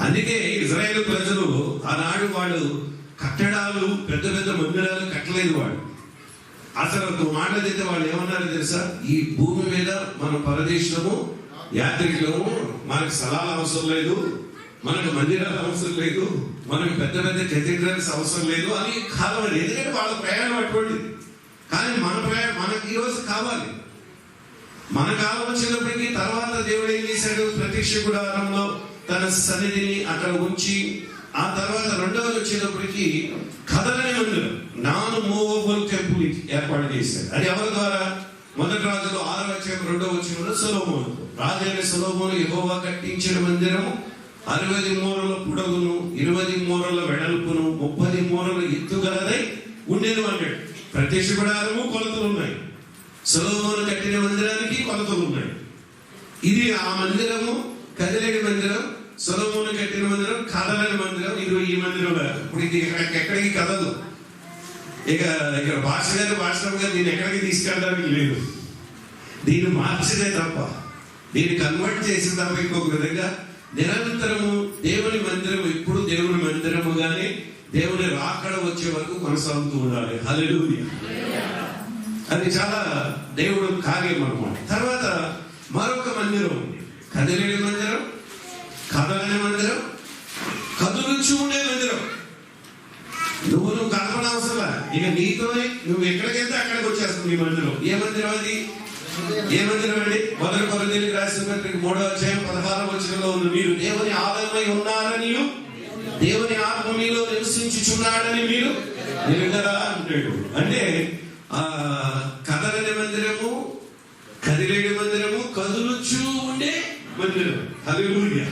అందుకే ఇజ్రాయేల్ ప్రజలు ఆనాడు వాళ్ళు కట్టడాలు, పెద్ద పెద్ద మందిరాలు కట్టలేదు. వాళ్ళు అసలు మాట్లాడితే వాళ్ళు ఏమన్నారో తెలుసా? ఈ భూమి మీద మనం పరదేశము, యాత్రికులము, మనకు స్థలాలు అవసరం లేదు, మనకు మందిరాలు అవసరం లేదు, మనకు పెద్ద పెద్ద కెథీడ్రల్స్ అవసరం లేదు అని కాలం. ఎందుకంటే వాళ్ళ ప్రయాణం అటువంటిది. కానీ మన ప్రయాణం మనకి ఈరోజు కావాలి. మన కాలం వచ్చినప్పటికీ తర్వాత దేవుడు ఏం చేశాడు? ప్రత్యక్ష గుడారంలో తన సన్నిధిని అక్కడ ఉంచి, ఆ తర్వాత రెండవది వచ్చేటప్పటికి కదలని మందిరం, నాన్ మూవబుల్ టెంపుల్ ఏర్పాటు చేశాడు. అది ఎవరి ద్వారా? మొదటి రాజులు 6వ అధ్యాయం 2వ వచనంలో సొలొమోను, రాజైన సొలొమోను యెహోవా కట్టించిన మందిరము 60 మూరల పొడవును, 20 మూరల వెడల్పును, 30 మూరల ఎత్తుగలదై ఉండేది అన్నాడు. ప్రత్యక్ష గుడారము కొలతలు ఉన్నాయి, సొలొమోను కట్టిన మందిరానికి కొలతలు ఉన్నాయి. ఇది ఆ మందిరము కదిలేని మందిరం, సొలొమోను కట్టిన మందిరం కదలని మందిరం. ఇది ఈ మందిరం. ఇప్పుడు ఇది ఎక్కడికి కదదు. ఇక భాష గారు దీన్ని ఎక్కడికి తీసుకెళ్ళడానికి లేదు. దీన్ని మార్చిదే తప్ప, దీన్ని కన్వర్ట్ చేసిన తప్ప ఇంకొక విధంగా నిరంతరము దేవుని మందిరం ఎప్పుడు దేవుని మందిరముగానే దేవుని రాకడ వచ్చే వరకు కొనసాగుతూ ఉండాలి. హల్లెలూయా. అది చాలా దేవుడు కార్యం అన్నమాట. తర్వాత మరొక మందిరం ఉంది, కదిలేని మందిరం, కదలని మందిరం, కదులుచు ఉండే మందిరం. నువ్వు కల్పన అవసరం. ఇక నీతోనే నువ్వు ఎక్కడికి వెళ్తే అక్కడికి వచ్చేస్తుంది ఈ మందిరం. ఏ మందిరం అది? ఏ మందిరం అండి? మొదటి కొరింథీయులకు రాసిన పత్రిక 3వ అధ్యాయం 16వ వచనంలో ఉంది, మీరు దేవుని ఆలయమై ఉన్నారని, దేవుని ఆత్మ మీలో నివసించుచున్నాడని మీరు ఎరుగరా అంటాడు. అంటే కదలని మందిరము, కదిలేని మందిరము, కదులుచూ ఉండే మందిరం. హల్లెలూయా.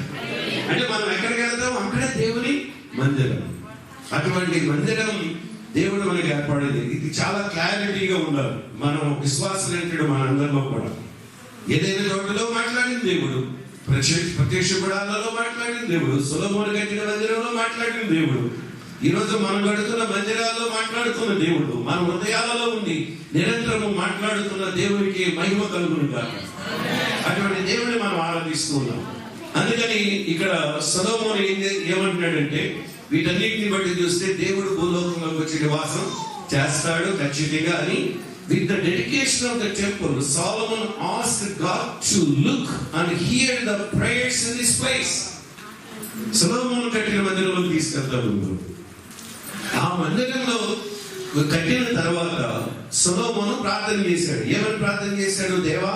అంటే మనం ఎక్కడికి వెళ్తాం అక్కడే దేవుని మందిరం. అటువంటి మందిరం దేవుడు మనకి ఏర్పడేది. ఇది చాలా క్లారిటీగా ఉండాలి. మనం విశ్వాసలేంటాడు మనందరిలో కూడా. ఏదైనా చోటలో మాట్లాడిన దేవుడు, ప్రత్యక్ష గుడాలలో మాట్లాడిన దేవుడు, సొలొమోను కట్టిన మందిరంలో మాట్లాడిన దేవుడు, ఈరోజు మనం కడుతున్న మందిరాల్లో మాట్లాడుతున్న దేవుడు, మన హృదయాలలో ఉండి నిరంతరము మాట్లాడుతున్న దేవునికి మహిమ కలుగును గాక. అటువంటి దేవుడిని మనం ఆరాధిస్తూ ఉన్నాం. అందుకని ఇక్కడ సొలొమోను ఏమంటున్నాడంటే, వీటన్నిటిని బట్టి చూస్తే దేవుడు భూలోకంలోకి వచ్చి నివాసం చేస్తాడు ఖచ్చితంగా అని. With the dedication of the temple, Solomon asked God to look and hear the prayers in this place. సొలొమోను కట్టిన మందిరంలో తీసుకెళ్తాడు. ఆ మందిరంలో కట్టిన తర్వాత సొలొమోను ప్రార్థన చేశాడు. ఏమని ప్రార్థన చేశాడు? దేవా,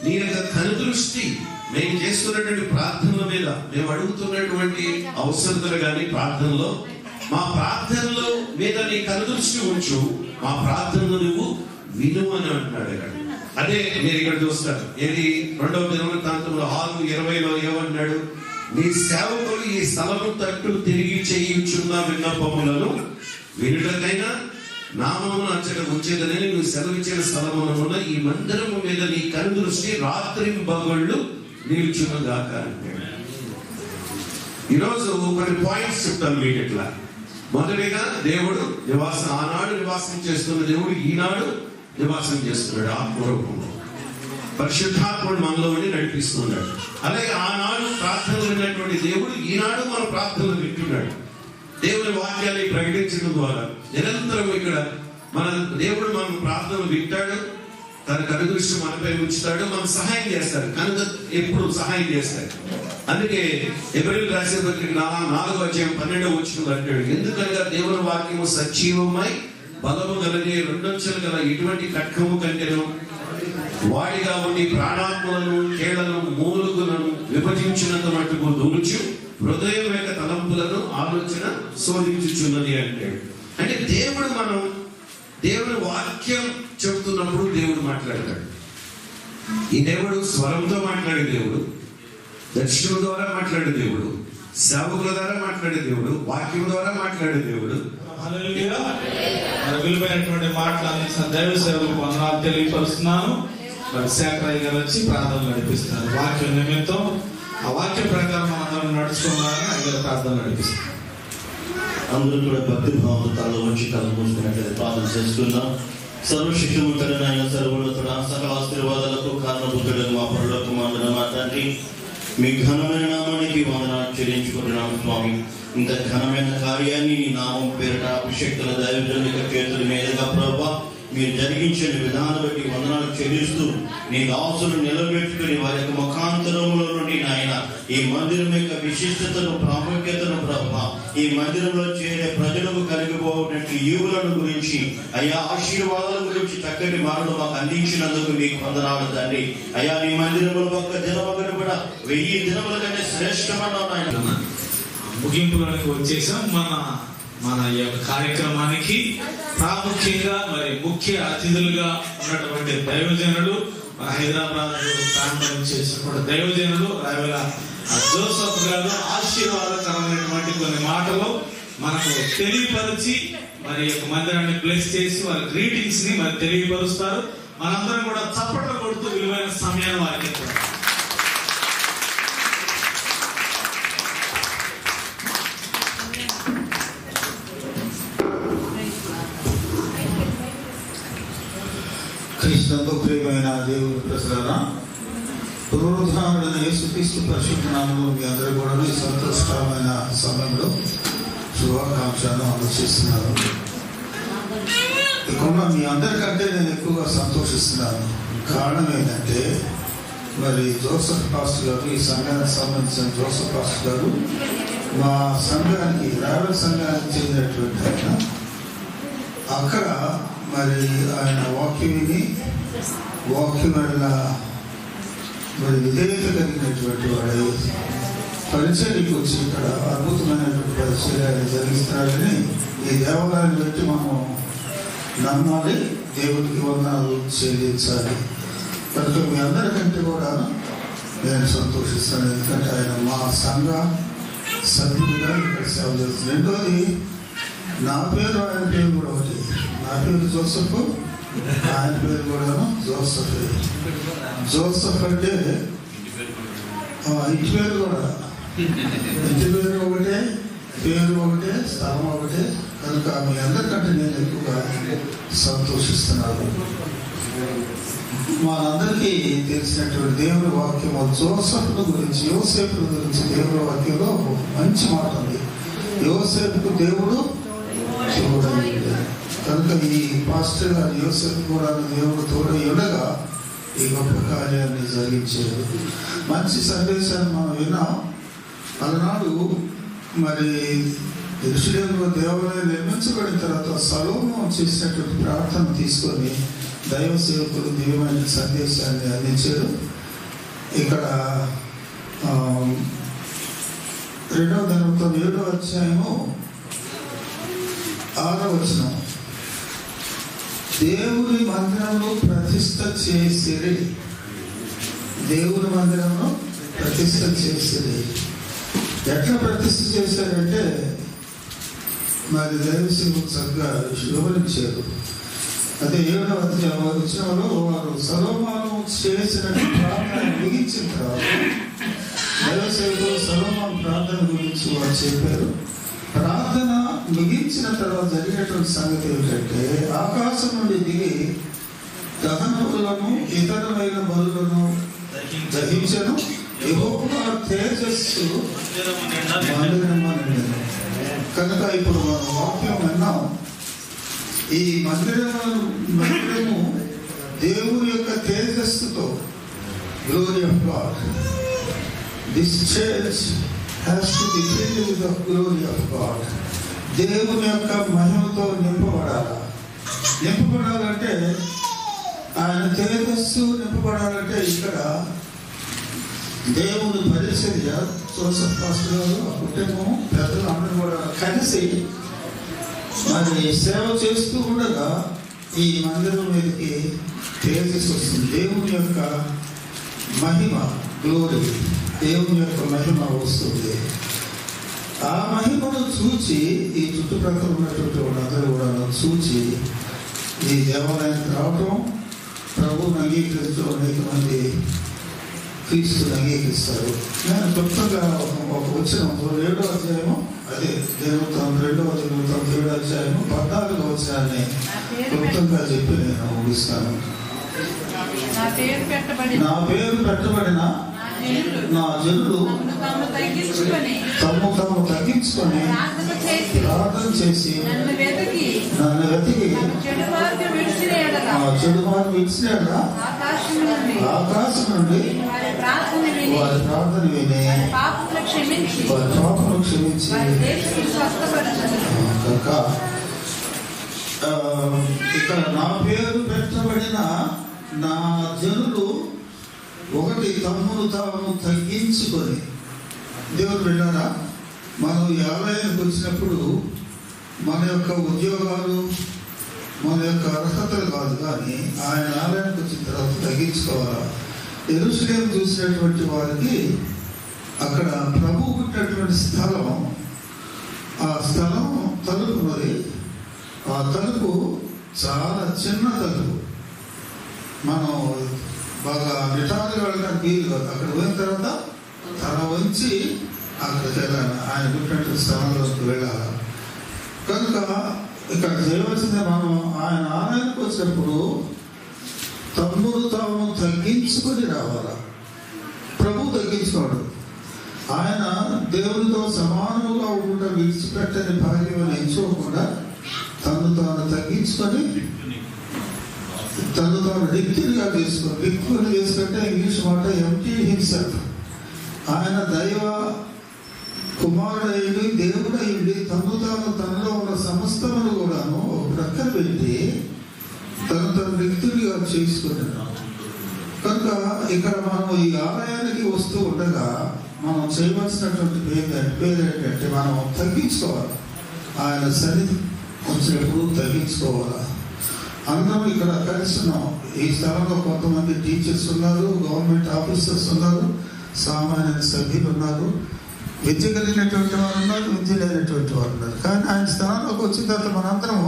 నీ యొక్క కనుదృష్టి మేము చేస్తున్నటువంటి ప్రార్థనల మీద, మేము అడుగుతున్నటువంటి అవసరతలు కానీ ప్రార్థనలో, మా ప్రార్థనలో మీద నీ కనుదృష్టి ఉంచు, మా ప్రార్థనలు నువ్వు విను అని అంటున్నాడు. ఇక్కడ అదే మీరు ఇక్కడ చూస్తారు. ఏది? 2వ దినవృత్తాంతంలో 6:20లో ఏమన్నాడు? నీ సేవకులు ఈ స్థలము తట్టు తిరిగి చేయించున్న విన్నపములను వినుటకైనా నామమును అచ్చట ఉంచేదని నువ్వు సెలవిచ్చిన స్థలమున ఈ మందిరము మీద నీ కనుదృష్టి రాత్రి పగళ్ళు నిలుచునుగాక అంటే. ఈరోజు కొన్ని పాయింట్స్ చెప్తాను మీకు. ఇట్లా మొదటిగా దేవుడు నివాసం, ఆనాడు నివాసం చేస్తున్న దేవుడు ఈనాడు నివాసం చేస్తున్నాడు ఆత్మరూపంలో. పరిశుద్ధాత్ముడు మనలో ఉండి నడిపిస్తున్నాడు. అలాగే ఆనాడు ప్రార్థనలు విన్నటువంటి దేవుడు ఈనాడు మన ప్రార్థనలు వింటున్నాడు. దేవుని వాక్యాన్ని ప్రకటించడం ద్వారా నిరంతరం ఇక్కడ మన దేవుడు మన ప్రార్థనలు వింటాడు, తన కనుదృష్టి మనపై ఉంచుతాడు, మనకు సహాయం చేస్తాడు. కనుక ఎప్పుడు సహాయం చేస్తాడు. అందుకే హెబ్రీయులకు రాసిన పత్రిక 4వ అధ్యాయం 12వ వచనంలో అంటాడు, ఎందుకనగా దేవుని వాక్యము సజీవమై బలము కలిగే రెండంచులు గల ఎటువంటి ఖడ్గము కంటేను వాడిగా ఉండి ప్రాణాత్మలను, కేళ్లను, మూలుగులను విభజించినంత మట్టుకు దూర్చు, హృదయం యొక్క తలంపులను ఆలోచన శోధించుచున్నది అంటాడు. అంటే దేవుడు, మనం దేవుని వాక్యం చెబుతున్నప్పుడు దేవుడు మాట్లాడతాడు. ఈ దేవుడు స్వరంతో మాట్లాడే దేవుడు, దర్శనం ద్వారా మాట్లాడే దేవుడు, సేవకుల ద్వారా మాట్లాడే దేవుడు, వాక్యం ద్వారా మాట్లాడే దేవుడు. విలువైనటువంటి మాటలు అందించిన దైవ సేవలకు వందనాలు తెలియపరుస్తున్నాను. మరి శేఖరయ్య గారు వచ్చి ప్రార్థనలు నడిపిస్తున్నారు. వాక్యం నిమిత్తం ఆ వాక్యం ప్రకారం మనం అందరం నడుచుకోవాలని ఆయన ప్రార్థనలు నడిపిస్తున్నారు. అందరూ కూడా భక్తి భావంతో తలలో వచ్చి కళ్ళు మూసుకున్నట్లయితే ప్రార్థన చేసుకుందాం. సర్వశక్తిమంతుడైన సర్వోన్నతుడా, సకల ఆశీర్వాదాలకు కారణభూతుడైన మా పరలోక మందున మా తండ్రి, మీ ఘనమైన నామానికి వందనాలు చెల్లించుకుంటున్నాం స్వామి. ఇంత ఘనమైన కార్యాన్ని నీ నామం పేరిట అభిషేక్తుల దైవజనుల చేతుల మీదుగా ప్రభువా మీరు జరిగించిన విధానం బట్టి వందనాలు చెల్లిస్తూ నీ దాసులు నిలబెట్టుకుని వారి యొక్క ముఖాంతరంలో నుండి నాయన ఈ మందిరం యొక్క విశిష్టతను ప్రాముఖ్యతను ప్రభువా, ఈ మందిరంలో చేరే ప్రజలకు కలిగిపోవటువంటి ఈవులను గురించి అయ్యా ఆశీర్వాదాల గురించి చక్కటి మాటలు మాకు అందించినందుకు మీకు వందనాలు తండ్రి. అయ్యా నీ మందిరంలో ఒక్క దినమగను కూడా 1000 దినముల కంటే శ్రేష్టమన్నావు నాయన. ముగింపులోకి వచ్చేసాం. మన ఈ యొక్క కార్యక్రమానికి ప్రాముఖ్యంగా మరి ముఖ్య అతిథులుగా ఉన్నటువంటి దైవజనులు, హైదరాబాద్ ప్రాంతం నుంచి చేసినటువంటి దైవజనులు రాయవల జోసఫ్ గారు ఆశీర్వాదకరమైనటువంటి కొన్ని మాటలు మనకు తెలియపరిచి మరి యొక్క మందిరాన్ని బ్లెస్ చేసి వారి గ్రీటింగ్స్ ని మరి తెలియపరుస్తారు. మనందరం కూడా చప్పట్లు కొడుతూ విలువైన సమయాన్ని వారికి క్రీస్తునందు ప్రియమైన దేవుని ప్రజలారా, పునరుద్ధానుడైన యేసుక్రీస్తు పరిశుద్ధ నామములో మీ అందరూ కూడా ఈ సంతోషకరమైన సమయంలో శుభాకాంక్షలను అందజేస్తున్నాను. ఇక్కడ మీ అందరికంటే నేను ఎక్కువగా సంతోషిస్తున్నాను. కారణం ఏంటంటే మరి జోసఫ్ పాస్టర్ గారు, ఈ సంఘానికి సంబంధించిన జోసఫ్ పాస్టర్ గారు మా సంఘానికి రాయల సంఘానికి చెందినటువంటి ఆయన. అక్కడ మరి ఆయన వాక్యాన్ని వల్ల మరి విధేయత కలిగినటువంటి వాడు పరిచర్యకు వచ్చి ఇక్కడ అద్భుతమైనటువంటి పరిచర్యలు జరిగిస్తున్నాడని ఈ దేవాలయాన్ని బట్టి మనం నమ్మాలి, దేవుడికి వందనాలు చెల్లించాలి. కనుక మీ అందరికంటే కూడా నేను సంతోషిస్తాను. ఎందుకంటే ఆయన మా సంఘ సభ్యుడిగా ఇక్కడ సేవ చేస్తుంది. రెండోది, నా పేరు ఆయన పేరు కూడా ఒకటి. నా పేరు జోసఫ్, ఆయన పేరు కూడా జోసఫ్. జోసఫ్ అంటే ఇంటి పేరు కూడా, ఇంటి పేరు ఒకటే, పేరు ఒకటే, స్థలం ఒకటే. కనుక మీ అందరికంటే నేను ఎక్కువగా సంతోషిస్తున్నాను. మనందరికీ తెలిసినటువంటి దేవుని వాక్యము జోసఫ్ను గురించి, యోసేపు గురించి దేవుని వాక్యంలో మంచి మాట ఉంది. యోసేపుకు దేవుడు చూడండి. కనుక ఈ పాస్టర్ గారు యోసేపు కూడా దేవుడు తోడై ఉండగా ఈ గొప్ప కార్యాన్ని జరిగించారు. మంచి సందేశాన్ని మనం విన్నాం. అలనాడు మరి యెరూషలేములో దేవాలయం నిర్మించబడిన తర్వాత సొలొమోను చేసినటువంటి ప్రార్థన తీసుకొని దైవ సేవకులు దివ్యమైన సందేశాన్ని అందించారు. ఇక్కడ 2వ దినవృత్తం 7వ అధ్యాయము 6వ వచనం, దేవుని మందిరంలో ప్రతిష్ఠ చేసిరి. దేవుని మందిరంలో ప్రతిష్ఠ చేసిరి. ఎట్లా ప్రతిష్ఠ చేశారంటే మరి దైవసేవకు చక్కగా వివరించారు. అదే 7వ వచనంలో వారు సొలొమోను చేసిన ప్రార్థన ముగించిన తర్వాత దైవసేవకులు సొలొమోను ప్రార్థన గురించి వారు చెప్పారు. ప్రార్థన ముగించిన తర్వాత జరిగినటువంటి సంగతి ఏమిటంటే, ఆకాశం నుండి దిగి దహనములను ఇతరమైన బలులను దహించను, యెహోవా తేజస్సు మందిరము నిండెను. కనుక ఇప్పుడు మనం వాక్యం విన్నాం. ఈ మందిరము దేవుని యొక్క తేజస్సుతో, glory of God. This church has to be filled with the glory of God. దేవుని యొక్క మహిమతో నింపబడాలంటే ఆయన తేజస్సు నింపబడాలంటే ఇక్కడ దేవుని పరిచర్య, జోసఫ్ పాస్టర్ గారు, కుటుంబం, పెద్దలు అందరూ కూడా కలిసి మరి సేవ చేస్తూ ఉండగా ఈ మందిరం మీదకి తేజస్సు వస్తుంది. దేవుని యొక్క మహిమ, గ్లోరీ, దేవుని యొక్క మహిమ వస్తుంది. ఆ మహిమను చూచి ఈ చుట్టుప్రక్కల ఉన్నటువంటి వాళ్ళందరూ కూడా చూచి ఈ దేవాలయానికి రావటం, ప్రభువుని అంగీకరించడం, అనేక మంది క్రీస్తుని అంగీకరిస్తారు. నేను క్లుప్తంగా ఒక వచ్చిన 7వ అధ్యాయము, అదే 2వ ప్రవచనాన్ని క్లుప్తంగా చెప్పి నేను ముగిస్తాను. నా పేరు పెట్టబడిన నా జనులు తమ్ము తాము తగ్గించుకొని ప్రార్థన చేసి నన్ను వెతికి చెడు మార్గం విడిచిన ఆకాశం నుండి వారి ప్రార్థన విని వారి పాపములు క్షమించి కనుక ఇక్కడ నా పేరు పెట్టబడిన నా జనులు ఒకటి తమ్మును తాము తగ్గించుకొని, దేవుడు విన్నారా, మనం ఈ ఆలయానికి వచ్చినప్పుడు మన యొక్క ఉద్యోగాలు మన యొక్క అర్హతలు కాదు, కానీ ఆయన ఆలయానికి వచ్చిన తర్వాత తగ్గించుకోవాలా. యెరూషలేము చూసినటువంటి వారికి అక్కడ ప్రభువు పుట్టినటువంటి స్థలం, ఆ స్థలం తలుపు మరి ఆ తలుపు చాలా చిన్న తలుపు. మనం బాగా నిటారుగా వెళ్ళడానికి వీలు కాదు. అక్కడ పోయిన తర్వాత తల వంచి అక్కడికి వెళ్ళాలి, ఆయన పుట్టినటువంటి స్థలంలోకి వెళ్ళాలి. కనుక ఇక్కడ చేయవలసింది, మనం ఆయన ఆలయానికి వచ్చినప్పుడు తమ్ముడు తాము తగ్గించుకొని రావాలా. ప్రభు తగ్గించుకోడు. ఆయన దేవునితో సమానంగా ఉండటం విడిచిపెట్టని భాగ్యం ఎంచుకోకుండా తను తాను తగ్గించుకొని తను తాను రిక్తునిగా చేసుకొని, రిక్తుని చేసుకుంటే ఇంగ్లీష్ మాట ఎంటీ హిమ్సెల్ఫ్. ఆయన దైవ కుమారుడైంది, దేవుడైంది, తనలో ఉన్న సమస్తమును కూడాను ప్రక్కన పెట్టి తను రిక్తునిగా చేసుకున్నాడు. కనుక ఇక్కడ మనం ఈ ఆలయానికి వస్తూ ఉండగా మనం చేయవలసినటువంటి పేరు ఏంటంటే మనం తగ్గించుకోవాలి. ఆయన సన్నిధి వచ్చినప్పుడు తగ్గించుకోవాలా. అందరం ఇక్కడ కలిసి ఉన్నాం. ఈ స్థలంలో కొంతమంది టీచర్స్ ఉన్నారు, గవర్నమెంట్ ఆఫీసర్స్ ఉన్నారు, సామాన్య సభ్యులు ఉన్నారు, విద్య కలిగినటువంటి వారు ఉన్నారు, విద్య లేనటువంటి వారు ఉన్నారు. కానీ ఆయన స్థానంలోకి వచ్చిన తర్వాత మనందరం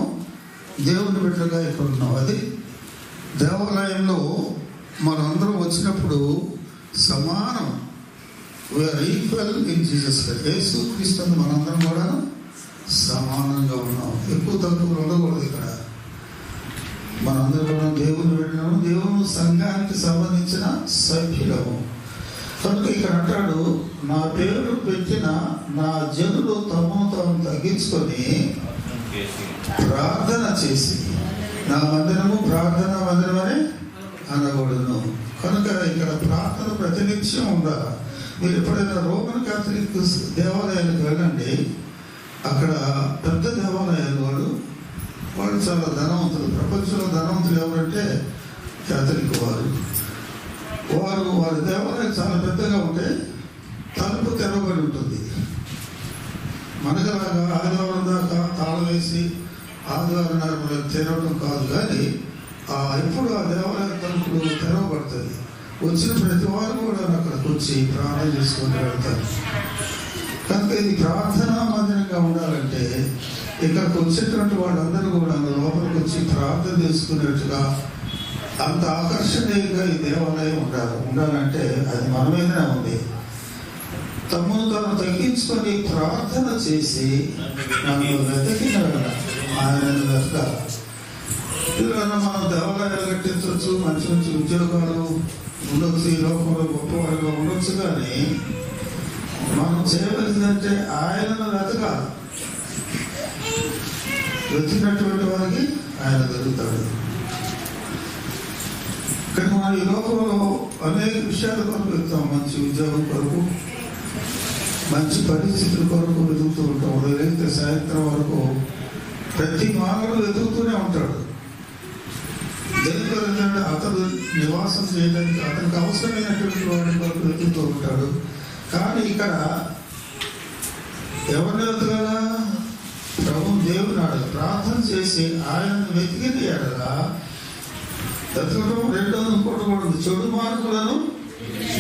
దేవుని బిడ్డలుగా ఇక్కడ ఉన్నాం. అది దేవాలయంలో మనందరం వచ్చినప్పుడు సమానం, we are equal in Jesus Christ. యేసు క్రీస్తు మనందరం కూడా సమానంగా ఉన్నాం. ఎక్కువ తక్కువ ఉండకూడదు. ఇక్కడ మనందరం కూడా దేవుని బిడ్డలము, దేవుని సంఘానికి సంబంధించిన సభ్యులము. కనుక ఇక్కడ అంటాడు, నా పేరు పెట్టిన నా జనులు తమను తాము తగ్గించుకొని ప్రార్థన చేసి, నా మందిరము ప్రార్థన మందిరమని అనకూడదు. కనుక ఇక్కడ ప్రార్థన ప్రతినిత్యం ఉండాలి. మీరు ఎప్పుడైనా రోమన్ కాథలిక్ దేవాలయానికి వెళ్ళండి, అక్కడ పెద్ద దేవాలయాలు వాళ్ళు చాలా ధనవంతులు. ప్రపంచంలో ధనవంతులు ఎవరంటే కాథలిక్ వారి దేవాలయం చాలా పెద్దగా ఉంటే తలుపు తెరవబడి ఉంటుంది. మనకులాగా ఆదివారం దాకా తాళం వేసి ఆదివారం తెరవడం కాదు, కానీ ఎప్పుడు ఆ దేవాలయం తలుపులు తెరవబడుతుంది. వచ్చిన ప్రతి వారు కూడా అక్కడికి వచ్చి ప్రార్థన చేసుకొని వెళ్తారు. కనుక ఇది ప్రార్థనా మందిరంగా ఉండాలంటే ఇక్కడికి వచ్చేటువంటి వాళ్ళందరూ కూడా లోపలికి వచ్చి ప్రార్థన చేసుకునేట్టుగా అంత ఆకర్షణీయంగా ఈ దేవాలయం ఉండాలంటే అది మన మీదనే ఉంది. తమ్మును తాను తగ్గించుకొని ప్రార్థన చేసి నన్ను వెతికిన ఆయన వెతకాలి. ఇలా మనం దేవాలయాలు కట్టించవచ్చు, మంచి మంచి ఉద్యోగాలు ఉండొచ్చు, ఈ లోకంలో గొప్పవాళ్ళగా ఉండొచ్చు, కానీ మనం చేయవలసిందంటే ఆయనను వెతకాలి. వెతికినటువంటి వారికి ఆయన దొరుకుతాడు. కానీ మనం ఈ లోకంలో అనేక విషయాల కొరకు వెళ్తాం. మంచి ఉద్యోగం కొరకు, మంచి పరిస్థితుల కొరకు వెతుకుతూ ఉంటాం. ఉదయం సాయంత్రం వరకు ప్రతి మానవుడు వెతుకుతూనే ఉంటాడు. ఎందుకంటే అతను నివాసం చేయడానికి అతనికి అవసరమైనటువంటి వాడి కొరకు వెతుకుతూ ఉంటాడు. కానీ ఇక్కడ ఎవరిని వెతకాలా? ప్రభు దేవుని ఆడ ప్రార్థన చేసి ఆయనను వెతికిన ఎడలా వెతకడం. రెండోది కొట్టకూడదు, చెడు మార్పులను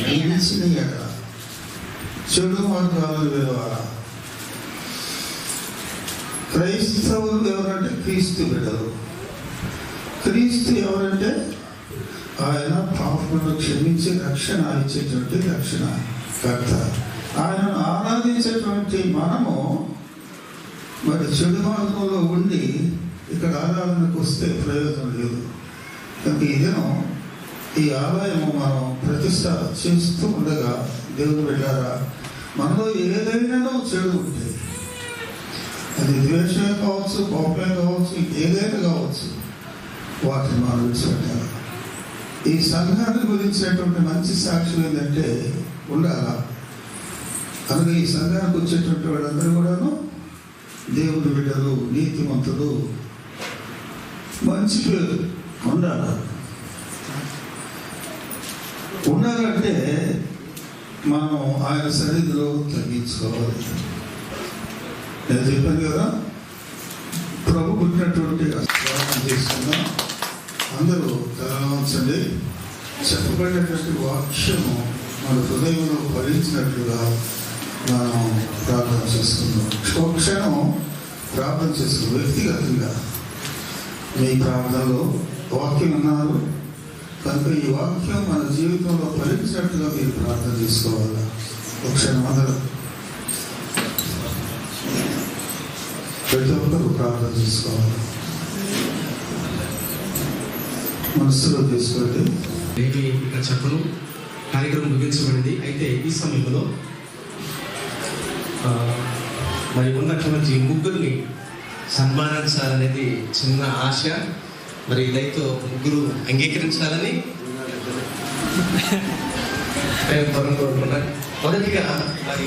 విడిచిన ఎడల. చెడు మార్గాలను విడవాలా. క్రైస్తవులు ఎవరంటే క్రీస్తు బిడ్డలు. క్రీస్తు ఎవరంటే ఆయన పాపములను క్షమించి రక్షణ ఇచ్చేటువంటి రక్షణ కర్త. ఆయనను ఆరాధించేటువంటి మనము మరి చెడు మార్గంలో ఉండి ఇక్కడ ఆరాధనకు వస్తే ప్రయోజనం లేదు. కనుక ఈ దినం ఈ ఆలయము మనం ప్రతిష్ట చేస్తూ ఉండగా దేవుడు వెళ్ళారా, మనలో ఏదైనా చెడు ఉంటే, అది ద్వేషమే కావచ్చు, కోపమే కావచ్చు, ఏదైనా కావచ్చు, వాటిని మనం విడిచిపెట్టాలి. ఈ సంఘాన్ని గురించినటువంటి మంచి సాక్ష్యం ఏంటంటే ఉండాలా. అలాగే ఈ సంఘానికి వచ్చేటువంటి వాళ్ళందరూ కూడాను దేవుని బిడ్డలు, నీతిమంతులు, మంచి పేరు ఉండాలంటే మనం ఆయన సన్నిధిలో తగ్గించుకోవాలి. నేను చెప్పాను కదా, ప్రభు పుట్టినటువంటి స్వాగతం చేసుకుందాం. అందరూ తలవంచండి. చెప్పబడినటువంటి వాక్యము మన హృదయంలో ఫలించినట్లుగా మనం ప్రార్థన చేసుకుందాం. ఒక క్షణం ప్రార్థన చేసుకుందాం. వ్యక్తిగతంగా మీ ప్రార్థనలో వాక్యం అన్నారు కనుక ఈ వాక్యం మన జీవితంలో ఫలించినట్లుగా మీరు ప్రార్థన చేసుకోవాలా. ఒక క్షణం అందరూ ప్రతి ఒక్కరు ప్రార్థన చేసుకోవాలి. మనసులో చేసుకోండి. ఏమి ఇక్కడ చెప్పను, కార్యక్రమం ముగించబడింది. అయితే ఈ సమయంలో మరి ఉన్నటువంటి ముగ్గురిని సన్మానించాలనేది చిన్న ఆశ. మరి దయతో ముగ్గురు అంగీకరించాలని నేను కోరుకుంటున్నాను. మొదటిగా మరి